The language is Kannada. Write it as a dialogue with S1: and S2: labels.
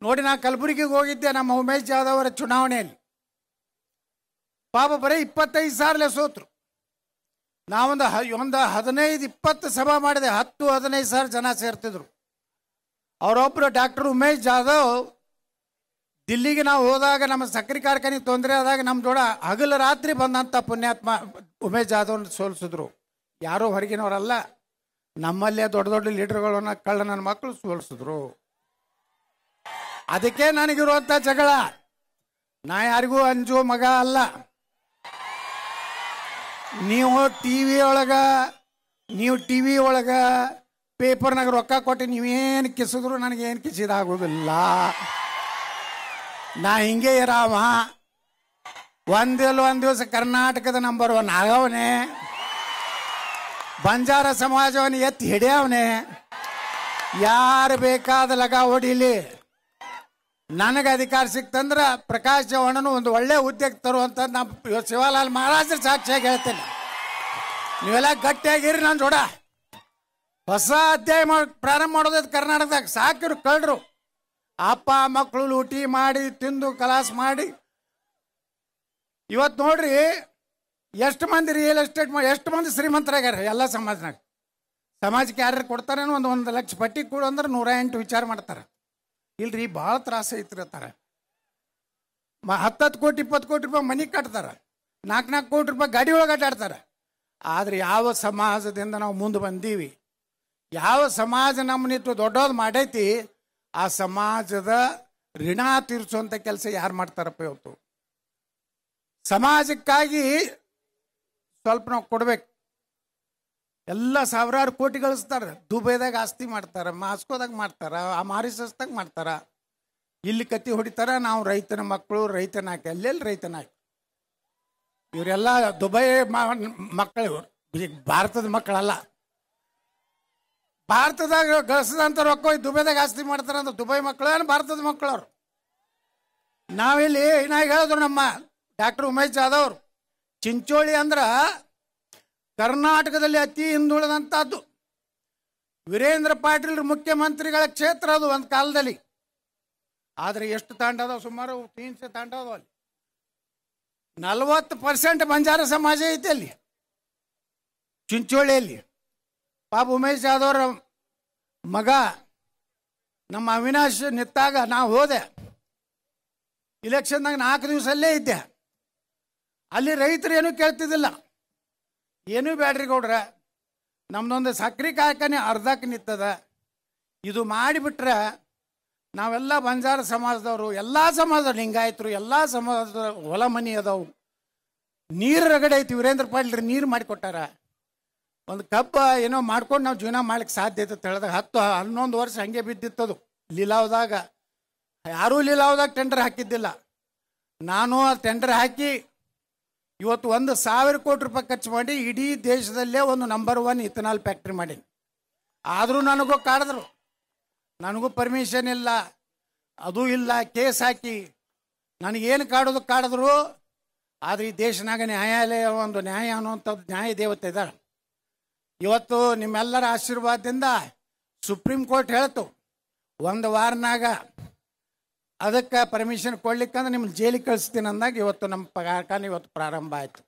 S1: ನೋಡಿ, ನಾ ಕಲಬುರಗಿಗೆ ಹೋಗಿದ್ದೆ ನಮ್ಮ ಉಮೇಶ್ ಜಾಧವ್ ಅವರ ಚುನಾವಣೆಯಲ್ಲಿ. ಪಾಪ ಬರೀ 25,000 ಸೋತರು. ನಾವೊಂದು 15-20 ಸಭಾ ಮಾಡಿದೆ. 10-15,000 ಜನ ಸೇರ್ತಿದ್ರು. ಅವರೊಬ್ಬರು ಡಾಕ್ಟರ್ ಉಮೇಶ್ ಜಾಧವ್ ದಿಲ್ಲಿಗೆ ನಾವು ಹೋದಾಗ ನಮ್ಮ ಸಕ್ಕರೆ ಕಾರ್ಖಾನೆಗೆ ತೊಂದರೆ ಆದಾಗ ನಮ್ಮ ಜೋಡ ಹಗಲು ರಾತ್ರಿ ಬಂದಂಥ ಪುಣ್ಯಾತ್ಮ ಉಮೇಶ್ ಜಾಧವ್ನ ಸೋಲಿಸಿದ್ರು. ಯಾರೂ ಹೊರಗಿನವರಲ್ಲ, ನಮ್ಮಲ್ಲೇ ದೊಡ್ಡ ದೊಡ್ಡ ಲೀಡರ್ಗಳನ್ನ ಕಳ್ಳ ನನ್ನ ಮಕ್ಕಳು ಸೋಲಿಸಿದ್ರು. ಅದಕ್ಕೆ ನನಗಿರುವಂಥ ಜಗಳ. ನಾ ಯಾರಿಗೂ ಅಂಜೋ ಮಗ ಅಲ್ಲ. ನೀವು ಟಿ ವಿ ಒಳಗ ಪೇಪರ್ನಾಗ ರೊಕ್ಕ ಕೊಟ್ಟು ನೀವೇನು ಕಿಸಿದ್ರು ನನಗೇನು ಕಿಸಿದಾಗೋದಿಲ್ಲ. ನಾ ಹಿಂಗೆ ಇರಾವ. ಒಂದು ದಿವಸ ಕರ್ನಾಟಕದ ನಂಬರ್ 1 ಆಗವನೇ. ಬಂಜಾರ ಸಮಾಜವನ್ನು ಎತ್ತಿ ಹಿಡಿಯವನೇ. ಯಾರು ಬೇಕಾದ ಲಗ ಹೊಡಿಲಿ. ನನಗೆ ಅಧಿಕಾರ ಸಿಕ್ತಂದ್ರೆ ಪ್ರಕಾಶ್ ಚವ್ಹಾಣನು ಒಂದು ಒಳ್ಳೆ ಹುದ್ದೆಗೆ ತರುವಂತ ನಮ್ಮ ಶಿವಲಾಲ್ ಮಹಾರಾಜರ ಸಾಕ್ಷಿಯಾಗಿ ಹೇಳ್ತೇನೆ. ನೀವೆಲ್ಲ ಗಟ್ಟಿಯಾಗಿರಿ. ನಾನು ಜೋಡ ಹೊಸ ಅಧ್ಯಾಯ ಪ್ರಾರಂಭ ಮಾಡೋದು ಕರ್ನಾಟಕದಾಗ. ಸಾಕಿರು ಕಳ್ರು ಅಪ್ಪ ಮಕ್ಕಳು ಲೂಟಿ ಮಾಡಿ ತಿಂದು ಕಲಾಸ್ ಮಾಡಿ. ಇವತ್ತು ನೋಡ್ರಿ ಎಷ್ಟು ಮಂದಿ ರಿಯಲ್ ಎಸ್ಟೇಟ್ ಮಾಡಿ ಎಷ್ಟು ಮಂದಿ ಶ್ರೀಮಂತರಾಗ್ಯಾರ ಎಲ್ಲ ಸಮಾಜನಾಗ. ಸಮಾಜಕ್ಕೆ ಯಾರು ಕೊಡ್ತಾರೇನೋ 1 ಲಕ್ಷ ಪಟ್ಟಿ ಕೊಡು ಅಂದ್ರೆ 108 ವಿಚಾರ ಮಾಡ್ತಾರೆ. ಇಲ್ರಿ ಭಾಳ ತ್ರಾಸ ಐತಿರ್ತಾರೆ. 10 ಕೋಟಿ 20 ಕೋಟಿ ರೂಪಾಯಿ ಮನೆ ಕಟ್ತಾರೆ. 4 ಕೋಟಿ ರೂಪಾಯಿ ಗಾಡಿ ಒಳಗೆ ಅಡ್ಡಾಡ್ತಾರೆ. ಆದರೆ ಯಾವ ಸಮಾಜದಿಂದ ನಾವು ಮುಂದೆ ಬಂದೀವಿ, ಯಾವ ಸಮಾಜ ನಮ್ಮನಿಟ್ಟು ದೊಡ್ಡದು ಮಾಡೈತಿ, ಆ ಸಮಾಜದ ಋಣ ತೀರಿಸುವಂಥ ಕೆಲಸ ಯಾರು ಮಾಡ್ತಾರಪ್ಪ ಇವತ್ತು? ಸಮಾಜಕ್ಕಾಗಿ ಸ್ವಲ್ಪ ನಾವು ಕೊಡ್ಬೇಕು. ಎಲ್ಲ ಸಾವಿರಾರು ಕೋಟಿ ಗಳಿಸ್ತಾರೆ. ದುಬೈದಾಗ ಆಸ್ತಿ ಮಾಡ್ತಾರೆ, ಮಾಸ್ಕೋದಾಗ ಮಾಡ್ತಾರೆ, ಆ ಮಾರಿಸಸ್ದಾಗ ಮಾಡ್ತಾರೆ. ಇಲ್ಲಿ ಕತ್ತಿ ಹೊಡಿತಾರ. ನಾವು ರೈತನ ಮಕ್ಕಳು, ರೈತನ ಹಾಕಿ ಎಲ್ಲೆಲ್ಲಿ ರೈತನ ಹಾಕಿ. ಇವರೆಲ್ಲ ದುಬೈ ಮಕ್ಕಳು, ಇವರು ಭಾರತದ ಮಕ್ಕಳಲ್ಲ. ಭಾರತದಾಗ ಗಳಿಸಿದಂಥ ರೊಕ್ಕ ಹೋಗಿ ದುಬೈದಾಗ ಆಸ್ತಿ ಮಾಡ್ತಾರೆ ಅಂದ್ರೆ ದುಬೈ ಮಕ್ಕಳು ಏನು ಭಾರತದ ಮಕ್ಕಳವ್ರು? ನಾವಿಲ್ಲಿ ಇನ್ನಾಗ ಹೇಳಿದ್ರು ನಮ್ಮ ಡಾಕ್ಟರ್ ಉಮೇಶ್ ಜಾಧವ್ ಅವರು, ಚಿಂಚೋಳಿ ಅಂದ್ರೆ ಕರ್ನಾಟಕದಲ್ಲಿ ಅತಿ ಹಿಂದುಳಿದಂಥದ್ದು. ವೀರೇಂದ್ರ ಪಾಟೀಲ್ ಮುಖ್ಯಮಂತ್ರಿಗಳ ಕ್ಷೇತ್ರ ಅದು ಒಂದು ಕಾಲದಲ್ಲಿ. ಆದರೆ ಎಷ್ಟು ತಾಂಡ ಅದಾವ? ಸುಮಾರು 300 ತಾಂಡ ಅದಾವ. ಅಲ್ಲಿ 40% ಬಂಜಾರ ಸಮಾಜ ಐತೆ ಅಲ್ಲಿ ಚಿಂಚೋಳಿಯಲ್ಲಿ. ಪಾಪ ಉಮೇಶ್ ಜಾಧವ್ರ ಮಗ ನಮ್ಮ ಅವಿನಾಶ್ ನಿಂತಾಗ ನಾವು ಹೋದೆ. ಇಲೆಕ್ಷನ್ದಾಗ 4 ದಿವಸಲ್ಲೇ ಇದ್ದೆ. ಅಲ್ಲಿ ರೈತರು ಏನೂ ಕೇಳ್ತಿದ್ದಿಲ್ಲ. ಏನೂ ಬ್ಯಾಡ್ರಿ ಗೌಡ್ರ, ನಮ್ದೊಂದು ಸಕ್ರೆ ಕಾರ್ಖಾನೆ ಅರ್ಧಕ್ಕೆ ನಿಂತದ. ಇದು ಮಾಡಿಬಿಟ್ರೆ ನಾವೆಲ್ಲ ಬಂಜಾರ ಸಮಾಜದವರು, ಎಲ್ಲ ಸಮಾಜದವ್ರು, ಲಿಂಗಾಯತರು, ಎಲ್ಲ ಸಮಾಜದ ಹೊಲ ಮನಿ ಅದಾವು, ನೀರು ರಗಡೆ ಐತಿ. ವೀರೇಂದ್ರ ಪಾಟೀಲ್ ನೀರು ಮಾಡಿಕೊಟ್ಟಾರ. ಒಂದು ಕಬ್ಬ ಏನೋ ಮಾಡ್ಕೊಂಡು ನಾವು ಜೀವನ ಮಾಡ್ಲಿಕ್ಕೆ ಸಾಧ್ಯ ಐತೆ ಅಂತ ಹೇಳಿದಾಗ 10-11 ವರ್ಷ ಹಂಗೆ ಬಿದ್ದಿತ್ತದು. ಲೀಲಾವ್ದಾಗ ಯಾರೂ ಲೀಲಾವ್ದಾಗ ಟೆಂಡರ್ ಹಾಕಿದ್ದಿಲ್ಲ. ನಾನು ಆ ಟೆಂಡರ್ ಹಾಕಿ ಇವತ್ತು 1,000 ಕೋಟಿ ರೂಪಾಯಿ ಖರ್ಚು ಮಾಡಿ ಇಡೀ ದೇಶದಲ್ಲೇ ಒಂದು ನಂಬರ್ 1 ಇಥನಾಲ್ ಫ್ಯಾಕ್ಟ್ರಿ ಮಾಡೀನಿ. ಆದರೂ ನನಗೂ ಕಾಡಿದ್ರು. ನನಗೂ ಪರ್ಮಿಷನ್ ಇಲ್ಲ, ಅದು ಇಲ್ಲ, ಕೇಸ್ ಹಾಕಿ ನನಗೇನು ಕಾಡಿದ್ರು. ಆದರೆ ಈ ದೇಶನಾಗ ನ್ಯಾಯಾಲಯ, ಒಂದು ನ್ಯಾಯ ಅನ್ನುವಂಥದ್ದು ನ್ಯಾಯ ದೇವತೆ ಇದ್ದಾಳೆ. ಇವತ್ತು ನಿಮ್ಮೆಲ್ಲರ ಆಶೀರ್ವಾದದಿಂದ ಸುಪ್ರೀಂ ಕೋರ್ಟ್ ಹೇಳ್ತು 1 ವಾರನಾಗ ಅದಕ್ಕೆ ಪರ್ಮಿಷನ್ ಕೊಡ್ಲಿಕ್ಕಂದ್ರೆ ನಿಮ್ಗೆ ಜೈಲಿಗೆ ಕಳಿಸ್ತೀನಿ ಅಂದಾಗ ಇವತ್ತು ನಮ್ಮ ಕಾರ್ಖಾನೆ ಇವತ್ತು ಪ್ರಾರಂಭ ಆಯಿತು.